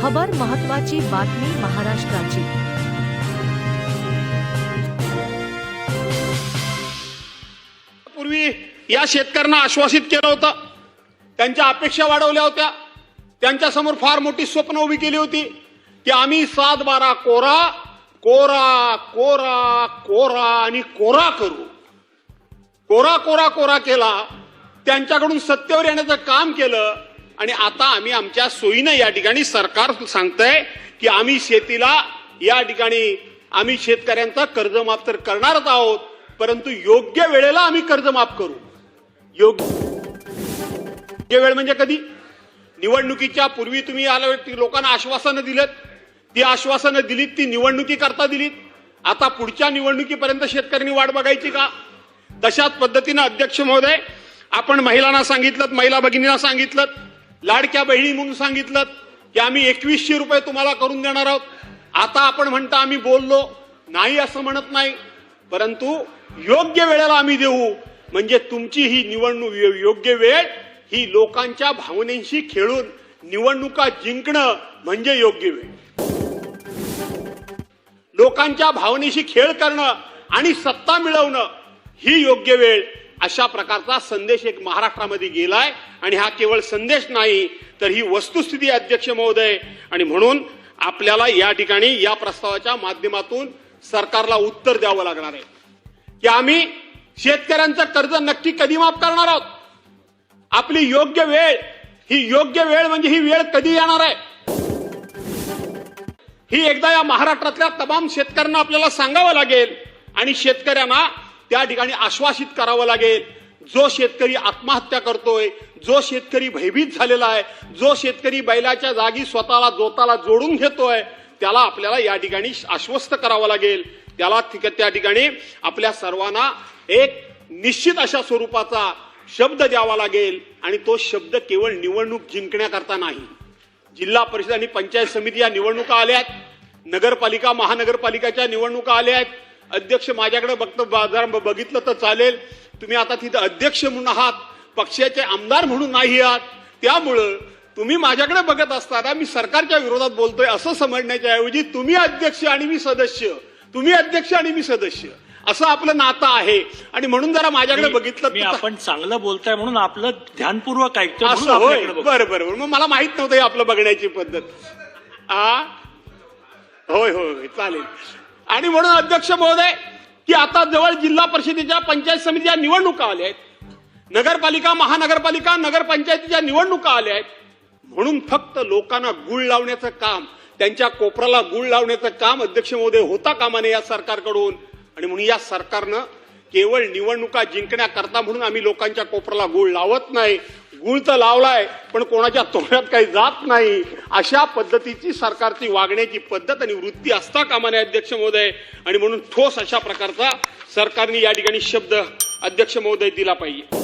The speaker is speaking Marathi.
खबर महत्त्वाची बातमी महाराष्ट्राची। पूर्वी या शेतकऱ्यांना आश्वासित केलं होतं, त्यांच्या अपेक्षा वाढवल्या होत्या, त्यांच्या समोर फार मोठी स्वप्न उभी केली होती की आम्ही 7-12 कोरा कोरा कोरा कोरा आणि कोरा करू। कोरा कोरा कोरा केला, त्यांच्याकडून सत्तेवर येण्याचं काम केलं आणि आता आम्ही आमच्या सोयीनं या ठिकाणी सरकार सांगतंय की आम्ही शेतीला या ठिकाणी आम्ही शेतकऱ्यांचा कर्जमाफ तर करणारच आहोत, परंतु योग्य वेळेला आम्ही कर्जमाफ करू। योग्य वेळ म्हणजे कधी? निवडणुकीच्या पूर्वी तुम्ही लोकांना आश्वासनं दिलेत, ती आश्वासनं दिलीत ती निवडणुकीकरता दिलीत, आता पुढच्या निवडणुकीपर्यंत शेतकऱ्यांनी वाट बघायची का? तशाच पद्धतीनं अध्यक्ष महोदय आपण महिलांना सांगितलं, महिला भगिनींना सांगितलं, लाडक्या बहिणी म्हणून सांगितलं की आम्ही 2100 रुपये तुम्हाला करून देणार आहोत। आता आपण म्हणता आम्ही बोललो नाही असं म्हणत नाही, परंतु योग्य वेळेला आम्ही देऊ। म्हणजे तुमची ही निवडणूक योग्य वेळ ही लोकांच्या भावनेशी खेळून निवडणुका जिंकणं म्हणजे योग्य वेळ। लोकांच्या भावनेशी खेळ करणं आणि सत्ता मिळवणं ही योग्य वेळ, अशा प्रकारचा संदेश एक महाराष्ट्रामध्ये गेलाय आणि हा केवळ संदेश नाही तर ही वस्तुस्थिती अध्यक्ष महोदय। आणि म्हणून आपल्याला या ठिकाणी या प्रस्तावाच्या माध्यमातून सरकारला उत्तर द्यावं लागणार आहे की आम्ही शेतकऱ्यांचं कर्ज नक्की कधी माफ करणार आहोत। आपली योग्य वेळ ही योग्य वेळ म्हणजे ही वेळ कधी येणार आहे ही एकदा या महाराष्ट्रातल्या तमाम शेतकऱ्यांना आपल्याला सांगावं लागेल आणि शेतकऱ्यांना त्या ठिकाणी आश्वासित करावं लागेल। जो शेतकरी आत्महत्या करतोय, जो शेतकरी भयभीत झालेला आहे, जो शेतकरी बैलाच्या जागी स्वतःला जोताला जोडून घेतोय, त्याला आपल्याला या ठिकाणी आश्वस्त करावं लागेल। त्याला त्या ठिकाणी आपल्या सर्वांना एक निश्चित अशा स्वरूपाचा शब्द द्यावा लागेल आणि तो शब्द केवळ निवडणूक जिंकण्याकरता नाही। जिल्हा परिषद आणि पंचायत समिती या निवडणुका आल्यात, नगरपालिका महानगरपालिकाच्या निवडणुका आल्यात। अध्यक्ष माझ्याकडे बघितलं तर चालेल, तुम्ही आता तिथं अध्यक्ष म्हणून आहात, पक्षाचे आमदार म्हणून नाही आहात, त्यामुळं तुम्ही माझ्याकडे बघत असताना मी सरकारच्या विरोधात बोलतोय असं समजण्याच्या ऐवजी तुम्ही अध्यक्ष आणि मी सदस्य, तुम्ही अध्यक्ष आणि मी सदस्य असं आपलं नातं आहे। आणि म्हणून जरा माझ्याकडे बघितलं मी आपण चांगलं बोलताय म्हणून आपलं ध्यानपूर्वक ऐकतो असं होय। बरं मग मला माहित नव्हतं आपलं बघण्याची पद्धत। होय होय चालेल। आणि म्हणून अध्यक्ष महोदय की आता जवळ जिल्हा परिषदेच्या पंचायत समितीच्या निवडणुका आल्या आहेत, नगरपालिका महानगरपालिका नगरपंचायतीच्या निवडणुका आल्या आहेत, म्हणून फक्त लोकांना गुळ लावण्याचं काम, त्यांच्या कोपराला गुळ लावण्याचं काम अध्यक्ष महोदय होता कामा नये या सरकारकडून। आणि म्हणून या सरकारनं केवळ निवडणुका जिंकण्याकरता म्हणून आम्ही लोकांच्या कोपराला गुळ लावत नाही, गुळ तर लावलाय पण कोणाच्या तोंडात काही जात नाही, अशा पद्धतीची सरकारची वागण्याची पद्धत आणि वृत्ती असता कामा नये अध्यक्ष महोदय। आणि म्हणून ठोस अशा प्रकारचा सरकारने या ठिकाणी शब्द अध्यक्ष महोदय दिला पाहिजे।